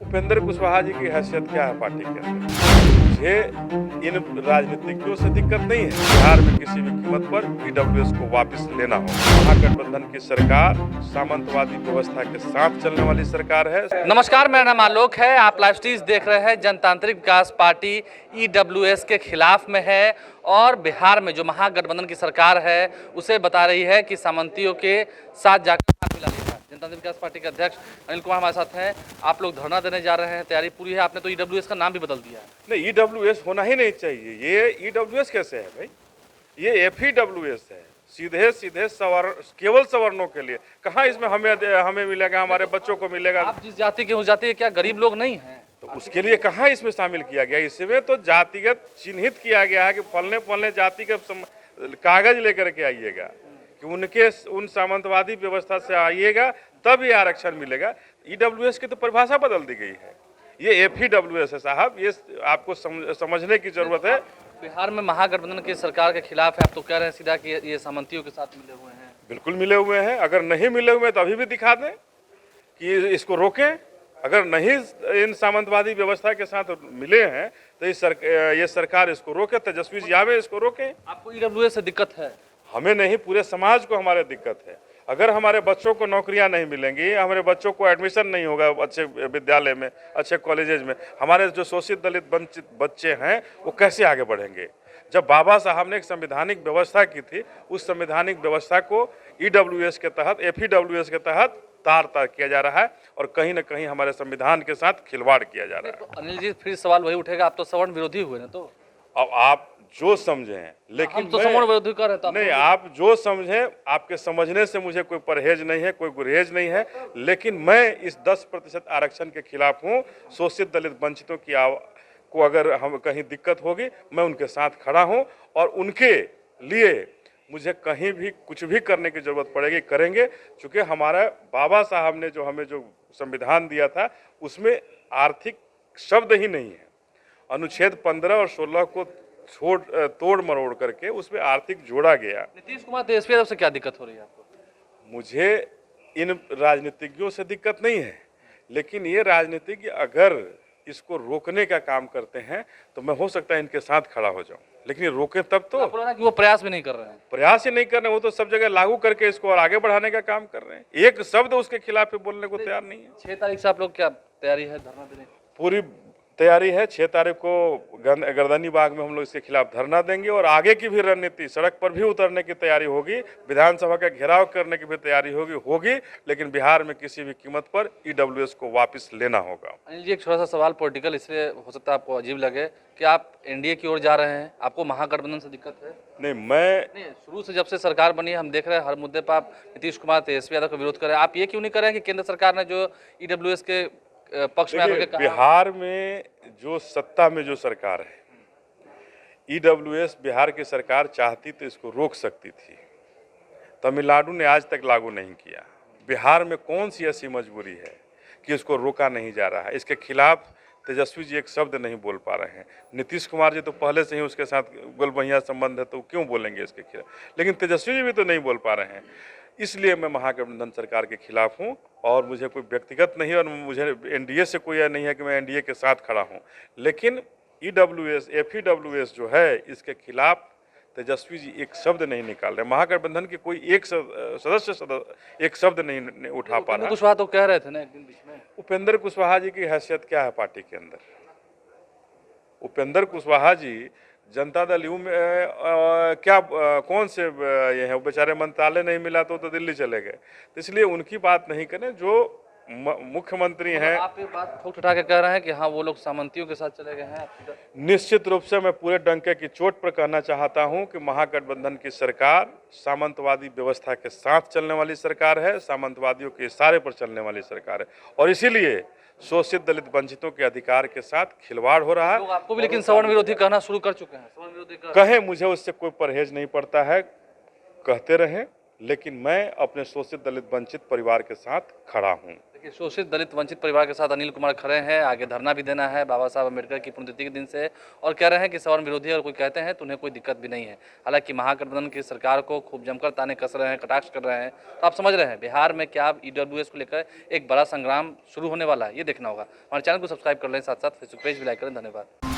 उपेंद्र कुशवाहा जी की हैसियत क्या है पार्टी के अंदर? मुझे इन राजनीतिज्ञों से दिक्कत नहीं है। बिहार में किसी भी कीमत पर ईडब्ल्यूएस को वापस लेना हो। महागठबंधन की सरकार सामंतवादी व्यवस्था के साथ चलने वाली सरकार है। नमस्कार, मेरा नाम आलोक है। आप लाइव स्ट्रीम देख रहे हैं। जनतांत्रिक विकास पार्टी ईडब्ल्यूएस के खिलाफ में है और बिहार में जो महागठबंधन की सरकार है उसे बता रही है कि सामंतियों के साथ जाकर हाथ मिला लेगा। जनतांत्रिक विकास पार्टी के अध्यक्ष अनिल कुमार हमारे साथ हैं। आप लोग धरना देने जा रहे हैं, तैयारी पूरी है। आपने तो ईडब्ल्यूएस का नाम भी बदल दिया है। नहीं, ईडब्ल्यूएस होना ही नहीं चाहिए। ये ईडब्ल्यूएस कैसे है भाई? ये एफईडब्ल्यूएस है, सीधे सीधे केवल सवर्णों के लिए। कहाँ इसमें हमें मिलेगा, हमारे बच्चों को मिलेगा? आप जिस जाति के उस जाति के क्या गरीब लोग नहीं हैं? तो उसके लिए कहाँ इसमें शामिल किया गया? इसमें तो जातिगत चिन्हित किया गया है कि फलने फलने जाति के कागज लेकर के आइएगा, कि उनके उन सामंतवादी व्यवस्था से आइएगा तब ये आरक्षण मिलेगा। ईडब्ल्यूएस की तो परिभाषा बदल दी गई है। ये एफईडब्ल्यूएस है साहब, ये आपको समझने की जरूरत है। बिहार में महागठबंधन की सरकार के खिलाफ है, आप तो कह रहे हैं सीधा कि ये सामंतियों के साथ मिले हुए हैं। बिल्कुल मिले हुए हैं। अगर नहीं मिले हुए तो अभी भी दिखा दें कि इसको रोकें। अगर नहीं इन सामंतवादी व्यवस्था के साथ मिले हैं तो ये सरकार इसको रोके, तेजस्वी जी आवे इसको रोकें। आपको ईडब्ल्यूएस से दिक्कत है? हमें नहीं, पूरे समाज को हमारे दिक्कत है। अगर हमारे बच्चों को नौकरियां नहीं मिलेंगी, हमारे बच्चों को एडमिशन नहीं होगा अच्छे विद्यालय में, अच्छे कॉलेजेस में, हमारे जो शोषित दलित वंचित बच्चे हैं वो कैसे आगे बढ़ेंगे? जब बाबा साहब ने एक संवैधानिक व्यवस्था की थी, उस संवैधानिक व्यवस्था को ईडब्ल्यूएस के तहत, एफईडब्ल्यूएस के तहत तार किया जा रहा है और कहीं ना कहीं हमारे संविधान के साथ खिलवाड़ किया जा रहा है। तो अनिल जी, फिर सवाल वही उठेगा, आप तो सवर्ण विरोधी हुए ना? तो अब आप जो समझें, लेकिन हम तो सवर्ण विरोधी कर रहे थे। नहीं, आप जो समझें, आपके समझने से मुझे कोई परहेज नहीं है, कोई गुरेज नहीं है, लेकिन मैं इस 10% आरक्षण के खिलाफ हूँ। शोषित दलित वंचितों की को अगर हम कहीं दिक्कत होगी, मैं उनके साथ खड़ा हूँ और उनके लिए मुझे कहीं भी कुछ भी करने की जरूरत पड़ेगी, करेंगे। क्योंकि हमारा बाबा साहब ने जो हमें जो संविधान दिया था उसमें आर्थिक शब्द ही नहीं है। अनुच्छेद 15 और 16 को तोड़ मरोड़ करके उसमें आर्थिक जोड़ा गया। नीतीश कुमार तेजस्वी यादव से क्या दिक्कत हो रही है आपको? मुझे इन राजनीतिज्ञों से दिक्कत नहीं है, लेकिन ये राजनीतिज्ञ अगर इसको रोकने का काम करते हैं तो मैं हो सकता है इनके साथ खड़ा हो जाऊं, लेकिन ये रोकें तब तो। कि वो प्रयास भी नहीं कर रहे हैं। प्रयास ही नहीं कर रहे, वो तो सब जगह लागू करके इसको और आगे बढ़ाने का काम कर रहे हैं। एक शब्द उसके खिलाफ बोलने को तैयार नहीं है। 6 तारीख से आप लोग क्या तैयारी है धरना देने? पूरी तैयारी है। 6 तारीख को गर्दनी बाग में हम लोग इसके खिलाफ धरना देंगे और आगे की भी रणनीति, सड़क पर भी उतरने की तैयारी होगी, विधानसभा का घेराव करने की भी तैयारी होगी, लेकिन बिहार में किसी भी कीमत पर ईडब्ल्यूएस को वापस लेना होगा। अनिल जी, एक छोटा सा सवाल पॉलिटिकल, इसलिए हो सकता है आपको अजीब लगे कि आप एनडीए की ओर जा रहे हैं, आपको महागठबंधन से दिक्कत है? नहीं, शुरू से जब से सरकार बनी है हम देख रहे हैं हर मुद्दे पर आप नीतीश कुमार तेजस्वी यादव का विरोध कर रहे हैं। आप ये क्यों नहीं कर रहे हैं कि केंद्र सरकार ने जो ईडब्ल्यूएस के पक्ष में आकर के कहा? बिहार में जो सत्ता में जो सरकार है, ईडब्ल्यूएस बिहार की सरकार चाहती तो इसको रोक सकती थी। तमिलनाडु ने आज तक लागू नहीं किया। बिहार में कौन सी ऐसी मजबूरी है कि इसको रोका नहीं जा रहा है? इसके खिलाफ तेजस्वी जी एक शब्द नहीं बोल पा रहे हैं। नीतीश कुमार जी तो पहले से ही उसके साथ गोलबहिया संबंध है, तो क्यों बोलेंगे इसके खिलाफ? लेकिन तेजस्वी जी भी तो नहीं बोल पा रहे हैं। इसलिए मैं महागठबंधन सरकार के खिलाफ हूं और मुझे कोई व्यक्तिगत नहीं है और मुझे एनडीए से कोई नहीं है कि मैं एनडीए के साथ खड़ा हूं, लेकिन ईडब्ल्यूएस, एफईडब्ल्यूएस जो है इसके खिलाफ तेजस्वी जी एक शब्द नहीं निकाल रहे। महागठबंधन के कोई एक सदस्य एक शब्द नहीं उठा पा रहा। कुशवाहा तो कह रहे थे ना एक दिन बीच में। उपेंद्र कुशवाहा जी की हैसियत क्या है पार्टी के अंदर? उपेंद्र कुशवाहा जी जनता दल यू में क्या कौन से ये है? बेचारे मंत्रालय नहीं मिला तो दिल्ली चले गए, तो इसलिए उनकी बात नहीं करें। जो मुख्यमंत्री हैं, आप ये बात ठोक उठा के कह रहे हैं कि हाँ वो लोग सामंतियों के साथ चले गए हैं। निश्चित रूप से मैं पूरे डंके की चोट पर कहना चाहता हूं कि महागठबंधन की सरकार सामंतवादी व्यवस्था के साथ चलने वाली सरकार है, सामंतवादियों के इशारे पर चलने वाली सरकार है और इसीलिए शोषित दलित वंचितों के अधिकार के साथ खिलवाड़ हो रहा है। लोग आपको भी लेकिन सवर्ण विरोधी कहना शुरू कर चुके हैं। सवर्ण विरोधी कहें, मुझे उससे कोई परहेज नहीं पड़ता है, कहते रहें, लेकिन मैं अपने शोषित दलित वंचित परिवार के साथ खड़ा हूं। देखिए, शोषित दलित वंचित परिवार के साथ अनिल कुमार खड़े हैं। आगे धरना भी देना है बाबा साहब अम्बेडकर की पुण्यतिथि के दिन से, और कह रहे हैं कि सवर्ण विरोधी और कोई कहते हैं तो उन्हें कोई दिक्कत भी नहीं है। हालांकि महागठबंधन की सरकार को खूब जमकर ताने कस रहे हैं, कटाक्ष कर रहे हैं। तो आप समझ रहे हैं बिहार में क्या ईडब्ल्यूएस को लेकर एक बड़ा संग्राम शुरू होने वाला है, ये देखना होगा। हमारे चैनल को सब्सक्राइब कर लें, साथ साथ फेसबुक पेज भी लाइक करें। धन्यवाद।